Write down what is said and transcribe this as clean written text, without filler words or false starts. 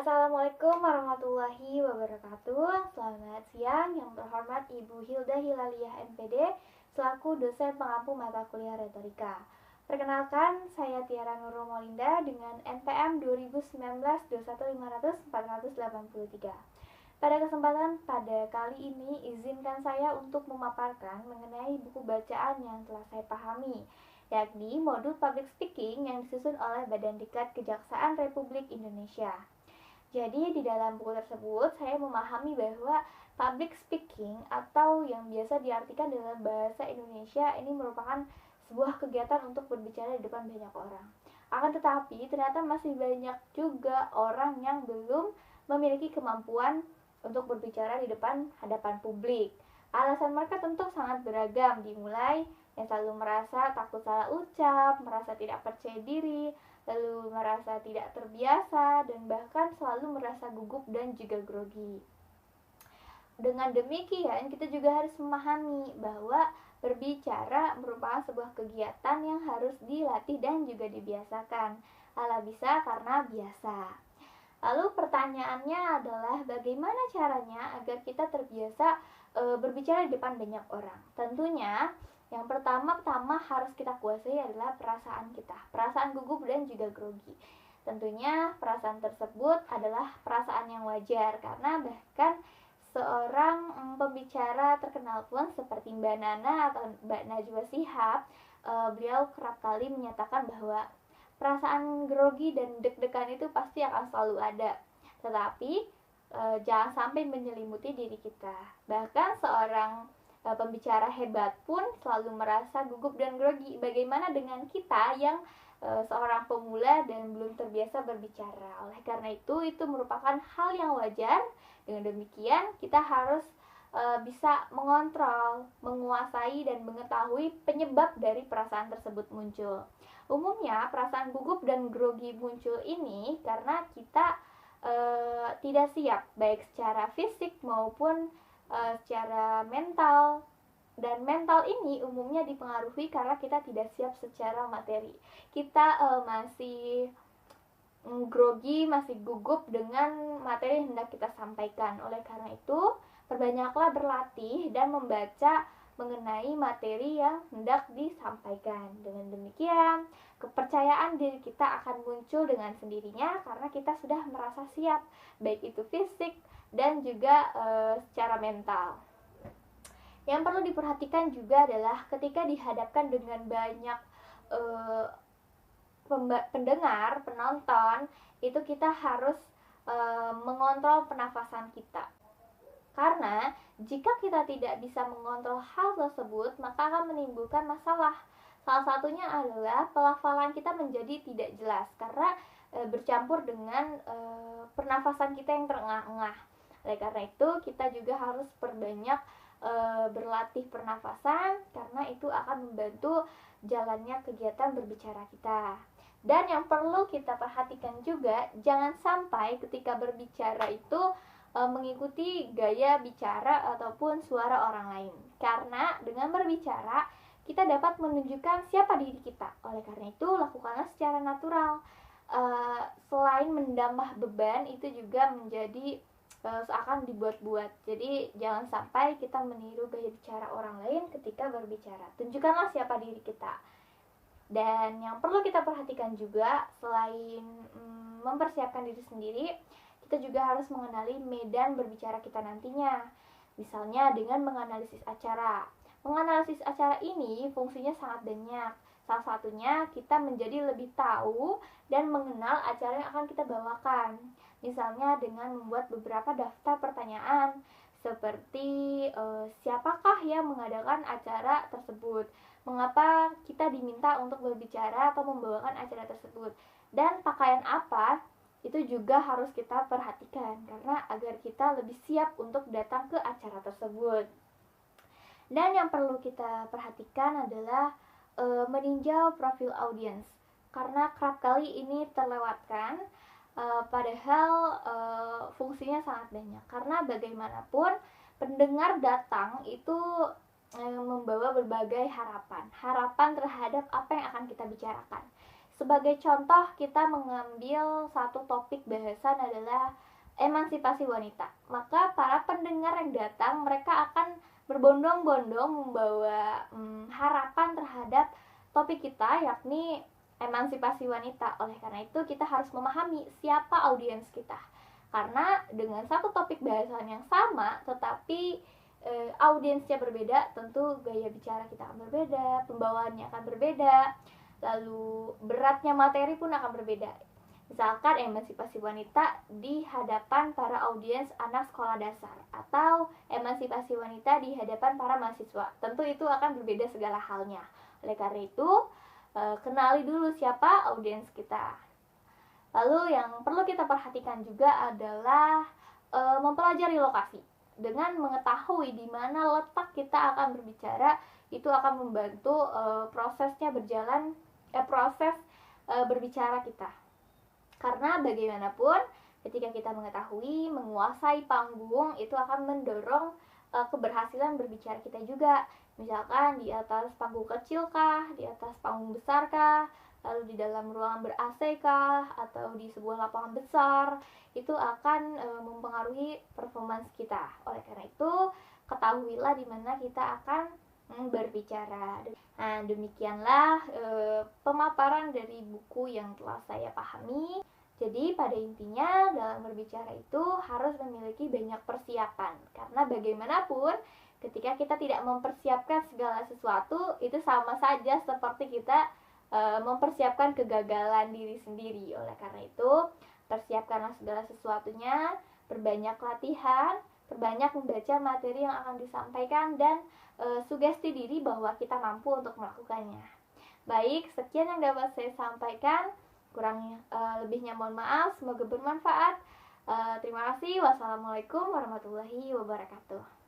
Assalamualaikum warahmatullahi wabarakatuh. Selamat siang yang terhormat Ibu Hilda Hilaliah MPD selaku dosen pengampu mata kuliah retorika. Perkenalkan, saya Tiara Nurul Molinda dengan NPM 2019-21500-483. Pada kesempatan pada kali ini, izinkan saya untuk memaparkan mengenai buku bacaan yang telah saya pahami, yakni modul Public Speaking yang disusun oleh Badan Diklat Kejaksaan Republik Indonesia. Jadi di dalam buku tersebut saya memahami bahwa public speaking atau yang biasa diartikan dalam bahasa Indonesia ini merupakan sebuah kegiatan untuk berbicara di depan banyak orang. Akan tetapi ternyata masih banyak juga orang yang belum memiliki kemampuan untuk berbicara di depan hadapan publik. Alasan mereka tentu sangat beragam, dimulai yang selalu merasa takut salah ucap, merasa tidak percaya diri, lalu merasa tidak terbiasa, dan bahkan selalu merasa gugup dan juga grogi. Dengan demikian, kita juga harus memahami bahwa berbicara merupakan sebuah kegiatan yang harus dilatih dan juga dibiasakan. Ala bisa karena biasa. Lalu pertanyaannya adalah bagaimana caranya agar kita terbiasa berbicara di depan banyak orang? Tentunya yang pertama-tama harus kita kuasai adalah perasaan kita, perasaan gugup dan juga grogi. Tentunya perasaan tersebut adalah perasaan yang wajar karena bahkan seorang pembicara terkenal pun seperti Mbak Nana atau Mbak Najwa Shihab, beliau kerap kali menyatakan bahwa perasaan grogi dan deg-degan itu pasti akan selalu ada. Tetapi jangan sampai menyelimuti diri kita. Bahkan seorang pembicara hebat pun selalu merasa gugup dan grogi. Bagaimana dengan kita yang seorang pemula dan belum terbiasa berbicara? Oleh karena itu merupakan hal yang wajar. Dengan demikian, kita harus bisa mengontrol, menguasai, dan mengetahui penyebab dari perasaan tersebut muncul. Umumnya, perasaan gugup dan grogi muncul ini karena kita tidak siap, baik secara fisik maupun secara mental. Dan mental ini umumnya dipengaruhi karena kita tidak siap secara materi. Kita masih grogi, masih gugup dengan materi yang hendak kita sampaikan. Oleh karena itu, perbanyaklah berlatih dan membaca mengenai materi yang hendak disampaikan. Dengan demikian, kepercayaan diri kita akan muncul dengan sendirinya karena kita sudah merasa siap, baik itu fisik dan juga secara mental. Yang perlu diperhatikan juga adalah ketika dihadapkan dengan banyak pendengar, penonton, itu kita harus mengontrol pernafasan kita. Karena jika kita tidak bisa mengontrol hal tersebut, maka akan menimbulkan masalah. Salah satunya adalah pelafalan kita menjadi tidak jelas karena bercampur dengan pernafasan kita yang terengah-engah. Oleh karena itu, kita juga harus perbanyak berlatih pernafasan karena itu akan membantu jalannya kegiatan berbicara kita. Dan yang perlu kita perhatikan juga, jangan sampai ketika berbicara itu mengikuti gaya bicara ataupun suara orang lain. Karena dengan berbicara, kita dapat menunjukkan siapa diri kita. Oleh karena itu, lakukanlah secara natural. Selain menambah beban, itu juga menjadi seakan dibuat-buat. Jadi jangan sampai kita meniru gaya bicara orang lain ketika berbicara. Tunjukkanlah siapa diri kita. Dan yang perlu kita perhatikan juga, selain mempersiapkan diri sendiri, kita juga harus mengenali medan berbicara kita nantinya. Misalnya dengan menganalisis acara. Menganalisis acara ini fungsinya sangat banyak. Salah satunya kita menjadi lebih tahu dan mengenal acara yang akan kita bawakan. Misalnya dengan membuat beberapa daftar pertanyaan seperti siapakah yang mengadakan acara tersebut, mengapa kita diminta untuk berbicara atau membawakan acara tersebut, dan pakaian apa itu juga harus kita perhatikan karena agar kita lebih siap untuk datang ke acara tersebut. Dan yang perlu kita perhatikan adalah meninjau profil audiens karena kerap kali ini terlewatkan, padahal fungsinya sangat banyak. Karena bagaimanapun pendengar datang itu membawa berbagai harapan terhadap apa yang akan kita bicarakan. Sebagai contoh, kita mengambil satu topik bahasan adalah emansipasi wanita. Maka para pendengar yang datang, mereka akan berbondong-bondong membawa harapan terhadap topik kita, yakni emansipasi wanita. Oleh karena itu, kita harus memahami siapa audiens kita. Karena dengan satu topik bahasan yang sama, tetapi audiensnya berbeda, tentu gaya bicara kita akan berbeda, pembawaannya akan berbeda, lalu beratnya materi pun akan berbeda. Misalkan emansipasi wanita di hadapan para audiens anak sekolah dasar, atau emansipasi wanita di hadapan para mahasiswa, tentu itu akan berbeda segala halnya. Oleh karena itu, kenali dulu siapa audiens kita. Lalu yang perlu kita perhatikan juga adalah mempelajari lokasi. Dengan mengetahui di mana letak kita akan berbicara, itu akan membantu proses berbicara kita. Karena bagaimanapun ketika kita mengetahui, menguasai panggung, itu akan mendorong keberhasilan berbicara kita juga. Misalkan di atas panggung kecil kah, di atas panggung besar kah, lalu di dalam ruangan ber-AC kah, atau di sebuah lapangan besar, itu akan mempengaruhi performance kita. Oleh karena itu, ketahuilah di mana kita akan berbicara. Nah, demikianlah pemaparan dari buku yang telah saya pahami. Jadi pada intinya dalam berbicara itu harus memiliki banyak persiapan. Karena bagaimanapun ketika kita tidak mempersiapkan segala sesuatu, itu sama saja seperti kita mempersiapkan kegagalan diri sendiri. Oleh karena itu, persiapkanlah segala sesuatunya, perbanyak latihan, perbanyak membaca materi yang akan disampaikan, dan sugesti diri bahwa kita mampu untuk melakukannya. Baik, sekian yang dapat saya sampaikan. Kurang lebihnya mohon maaf, semoga bermanfaat. Terima kasih. Wassalamualaikum warahmatullahi wabarakatuh.